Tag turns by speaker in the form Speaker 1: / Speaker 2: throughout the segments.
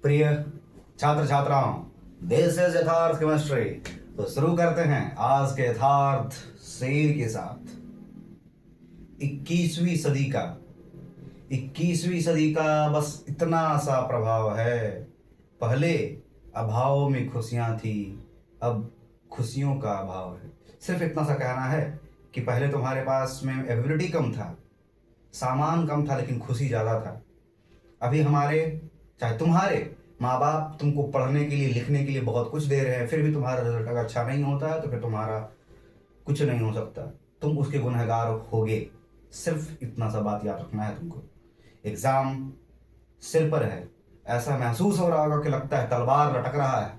Speaker 1: प्रिय छात्र छात्राओं, दिस इज यथार्थ केमिस्ट्री। तो शुरू करते हैं आज के यथार्थ शेर के साथ। 21वीं सदी का बस इतना सा प्रभाव है। पहले अभाव में खुशियां थी, अब खुशियों का अभाव है। सिर्फ इतना सा कहना है कि पहले तुम्हारे पास में एबिलिटी कम था, सामान कम था, लेकिन खुशी ज़्यादा था। अभी हमारे चाहे तुम्हारे माँ बाप तुमको पढ़ने के लिए लिखने के लिए बहुत कुछ दे रहे हैं, फिर भी तुम्हारा रिजल्ट अगर अच्छा नहीं होता है तो फिर तुम्हारा कुछ नहीं हो सकता, तुम उसके गुनहगार होगे। सिर्फ इतना सा बात याद रखना है तुमको। एग्ज़ाम सिर पर है, ऐसा महसूस हो रहा होगा कि लगता है तलवार लटक रहा है।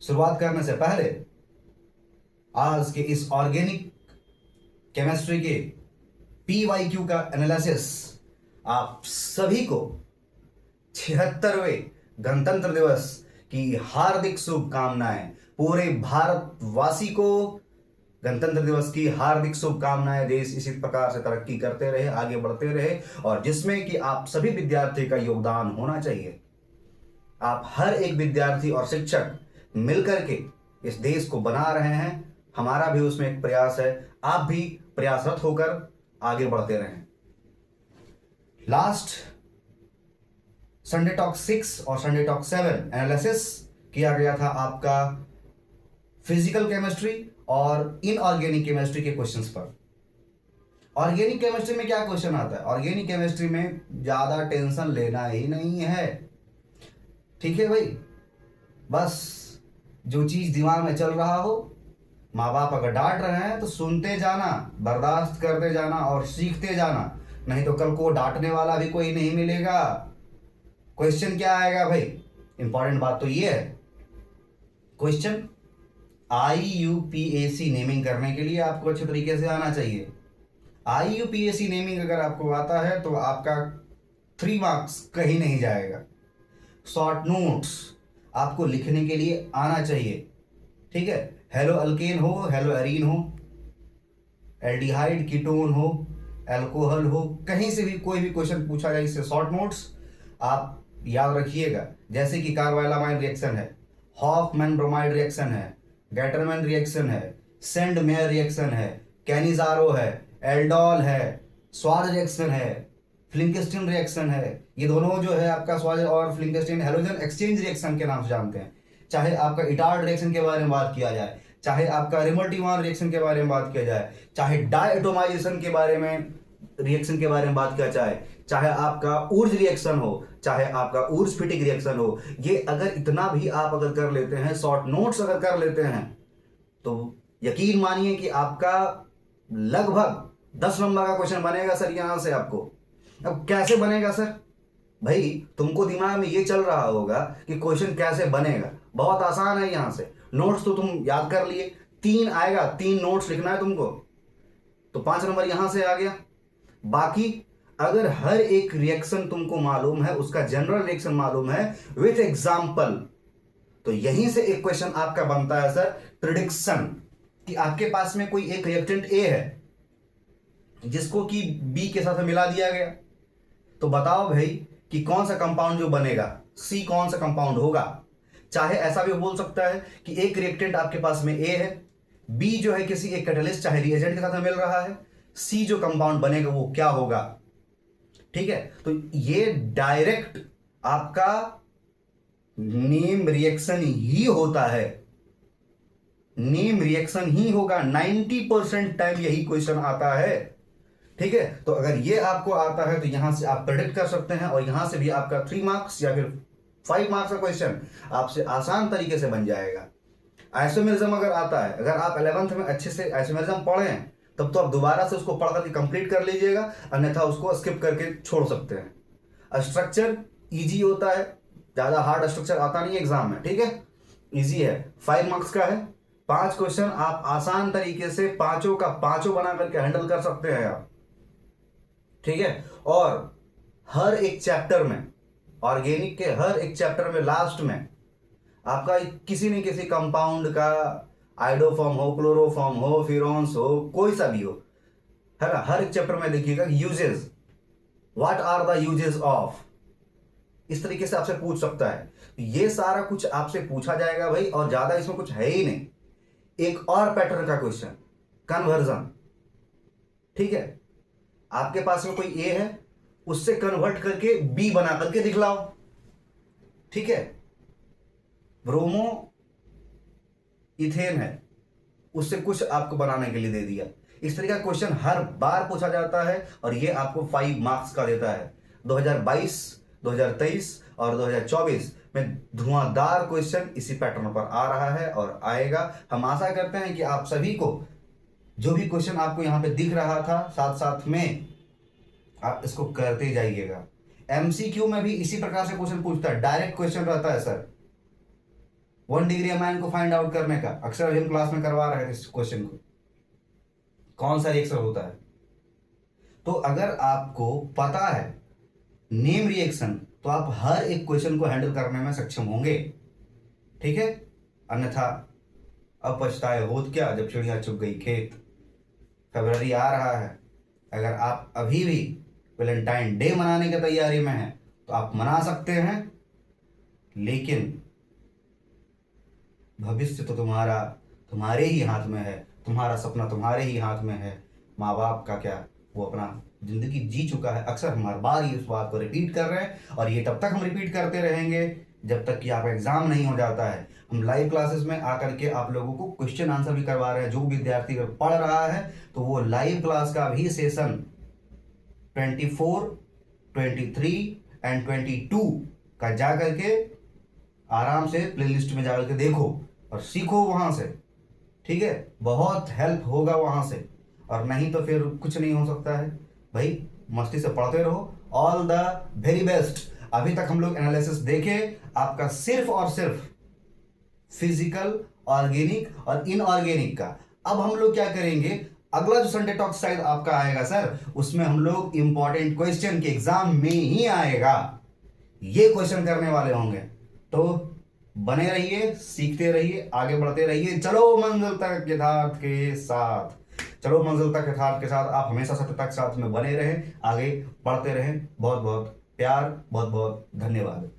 Speaker 1: शुरुआत करने से पहले आज के इस ऑर्गेनिक केमिस्ट्री के PYQ का एनालिसिस आप सभी को 76वें गणतंत्र दिवस की हार्दिक शुभकामनाएं। पूरे भारतवासी को गणतंत्र दिवस की हार्दिक शुभकामनाएं। देश इसी प्रकार से तरक्की करते रहे, आगे बढ़ते रहे, और जिसमें कि आप सभी विद्यार्थी का योगदान होना चाहिए। आप हर एक विद्यार्थी और शिक्षक मिलकर के इस देश को बना रहे हैं। हमारा भी उसमें एक प्रयास है, आप भी प्रयासरत होकर आगे बढ़ते रहें। लास्ट संडे टॉक 6 और संडे टॉक 7 एनालिसिस किया गया था आपका फिजिकल केमिस्ट्री और इनऑर्गेनिक केमिस्ट्री के क्वेश्चंस पर। ऑर्गेनिक केमिस्ट्री में क्या क्वेश्चन आता है? ऑर्गेनिक केमिस्ट्री में ज्यादा टेंशन लेना ही नहीं है, ठीक है भाई। बस जो चीज दिमाग में चल रहा हो, माँ बाप अगर डांट रहे हैं तो सुनते जाना, बर्दाश्त करते जाना और सीखते जाना। नहीं तो कल को डांटने वाला भी कोई नहीं मिलेगा। क्वेश्चन क्या आएगा भाई? इंपॉर्टेंट बात तो ये है, क्वेश्चन IUPAC नेमिंग करने के लिए आपको अच्छे तरीके से आना चाहिए। IUPAC नेमिंग अगर आपको आता है तो आपका 3 मार्क्स कहीं नहीं जाएगा। शॉर्ट नोट्स आपको लिखने के लिए आना चाहिए, ठीक है। हेलो अल्केन हो, हेलो एरीन हो, एल्डिहाइड कीटोन हो, अल्कोहल हो, कहीं से भी कोई भी क्वेश्चन पूछा जाए, इससे शॉर्ट नोट्स आप याद रखिएगा। जैसे कि कार्बाइलामाइन रिएक्शन है, हॉफमैन ब्रोमाइड रिएक्शन है, गैटरमैन रिएक्शन है, सेंड मेयर रिएक्शन है, कैनिजारो है, एल्डोल है, स्वाद रिएक्शन है, फ्लिंकस्टीन रिएक्शन है। ये दोनों जो है आपका स्वाद और फ्लिंकस्टीन हैलोजन एक्सचेंज रिएक्शन के नाम से जानते हैं। चाहे आपका इटार्ड रिएक्शन के बारे में बात किया जाए, चाहे आपका रिमल्टीवान रिएक्शन के बारे में बात किया जाए, चाहे डायटोमाइजेशन के बारे में रिएक्शन के बारे में बात किया जाए, चाहे आपका ऊर्ज रिएक्शन हो, चाहे आपका ऊर्ज फिटिक रिएक्शन हो, ये अगर इतना भी आप अगर कर लेते हैं, शॉर्ट नोट्स अगर कर लेते हैं, तो यकीन मानिए कि आपका लगभग 10 नंबर का क्वेश्चन बनेगा सर यहां से आपको। अब कैसे बनेगा सर? भाई तुमको दिमाग में ये चल रहा होगा कि क्वेश्चन कैसे बनेगा। बहुत आसान है। यहां से नोट्स तो तुम याद कर लिए, 3 आएगा, 3 नोट्स लिखना है तुमको, तो 5 नंबर यहां से आ गया। बाकी अगर हर एक रिएक्शन तुमको मालूम है, उसका जनरल रिएक्शन मालूम है विथ एग्जाम्पल, तो यहीं से एक क्वेश्चन आपका बनता है सर प्रिडिक्शन, कि आपके पास में कोई एक रिएक्टेंट A है जिसको कि B के साथ मिला दिया गया, तो बताओ भाई कि कौन सा कंपाउंड जो बनेगा, C कौन सा कंपाउंड होगा। चाहे ऐसा भी बोल सकता है कि एक रिएक्टेंट आपके पास में A है, B जो है किसी एक कैटलिस्ट चाहे रिएजेंट के साथ में मिल रहा है, C जो कंपाउंड बनेगा वो क्या होगा, ठीक है। तो ये डायरेक्ट आपका नेम रिएक्शन ही होता है, नेम रिएक्शन ही होगा। 90% टाइम यही क्वेश्चन आता है, ठीक है। तो अगर ये आपको आता है तो यहां से आप प्रेडिक्ट कर सकते हैं, और यहां से भी आपका 3 मार्क्स या फिर 5 मार्क्स का क्वेश्चन आपसे आसान तरीके से बन जाएगा। आइसोमेरिज्म अगर आता है, अगर आप 11th में अच्छे से आइसोमेरिज्म पढ़े हैं, तब तो आप दोबारा से उसको पढ़ करके कंप्लीट कर लीजिएगा, अन्यथा उसको स्किप करके छोड़ सकते हैं। स्ट्रक्चर इजी होता है, ज्यादा हार्ड स्ट्रक्चर आता नहीं एग्जाम में, ठीक है, इजी है। 5 मार्क्स का है, 5 क्वेश्चन आप आसान तरीके से पांचों का पांचों बना करके हैंडल कर सकते हैं आप, ठीक है। और हर एक चैप्टर में, ऑर्गेनिक के हर एक चैप्टर में लास्ट में आपका किसी न किसी कंपाउंड का आइडोफॉर्म हो, क्लोरोफॉर्म हो, फिरॉन्स हो, कोई सा भी हो, है ना। हर एक चैप्टर में देखिएगा uses, what are the uses of, इस तरीके से आपसे पूछ सकता है। ये सारा कुछ आपसे पूछा जाएगा भाई, और ज्यादा इसमें कुछ है ही नहीं। एक और पैटर्न का क्वेश्चन, कन्वर्जन, ठीक है, आपके पास में कोई ए है, उससे कन्वर्ट करके बी बना करके दिखलाओ, ठीक है। ब्रोमो इथेन है, उससे कुछ आपको बनाने के लिए दे दिया। इस तरह का क्वेश्चन हर बार पूछा जाता है और ये आपको 5 मार्क्स का देता है। 2022, 2023 और 2024 में धुआंधार क्वेश्चन इसी पैटर्न पर आ रहा है और आएगा। हम आशा करते हैं कि आप सभी को जो भी क्वेश्चन आपको यहाँ पे दिख रहा था, साथ साथ में आप इसको करते जाइएगा। एमसीक्यू में भी इसी प्रकार से क्वेश्चन पूछता है, डायरेक्ट क्वेश्चन रहता है सर, 1 डिग्री ऑफ मैन को फाइंड आउट करने का। अक्सर हम क्लास में करवा रहे थे इस क्वेश्चन को, कौन सा रिएक्शन होता है। तो अगर आपको पता है नेम रिएक्शन, तो आप हर एक क्वेश्चन को हैंडल करने में सक्षम होंगे, ठीक है। अन्यथा अब पछताए होत क्या, जब चिड़िया चुग गई खेत। फरवरी आ रहा है, अगर आप अभी भी वैलेंटाइन डे मनाने की तैयारी में हैं तो आप मना सकते हैं, लेकिन भविष्य तो तुम्हारे ही हाथ में है, तुम्हारा सपना तुम्हारे ही हाथ में है। माँ बाप का क्या, वो अपना जिंदगी जी चुका है। अक्सर हम हर बार ही उस बात को रिपीट कर रहे हैं और ये तब तक हम रिपीट करते रहेंगे जब तक कि आपका एग्जाम नहीं हो जाता है। हम लाइव क्लासेस में आकर के आप लोगों को क्वेश्चन आंसर भी करवा रहे हैं। जो विद्यार्थी अगर पढ़ रहा है तो वो लाइव क्लास का भी सेशन 24, 23 एंड 22 का जा करके आराम से प्लेलिस्ट में जाकर के देखो और सीखो वहां से, ठीक है। बहुत हेल्प होगा वहां से, और नहीं तो फिर कुछ नहीं हो सकता है भाई। मस्ती से पढ़ते रहो। All the very best. अभी तक हम लोग एनालिसिस देखे आपका सिर्फ और सिर्फ फिजिकल, ऑर्गेनिक और इनऑर्गेनिक का। अब हम लोग क्या करेंगे, अगला जो संडे टॉक शायद आपका आएगा सर, उसमें हम लोग इंपॉर्टेंट क्वेश्चन के एग्जाम में ही आएगा, ये क्वेश्चन करने वाले होंगे। तो बने रहिए, सीखते रहिए, आगे बढ़ते रहिए। चलो मंजिल तक यथार्थ के साथ, चलो मंजिल तक यथार्थ के साथ। आप हमेशा सत्य तक साथ में बने रहें, आगे बढ़ते रहें। बहुत बहुत प्यार, बहुत बहुत धन्यवाद।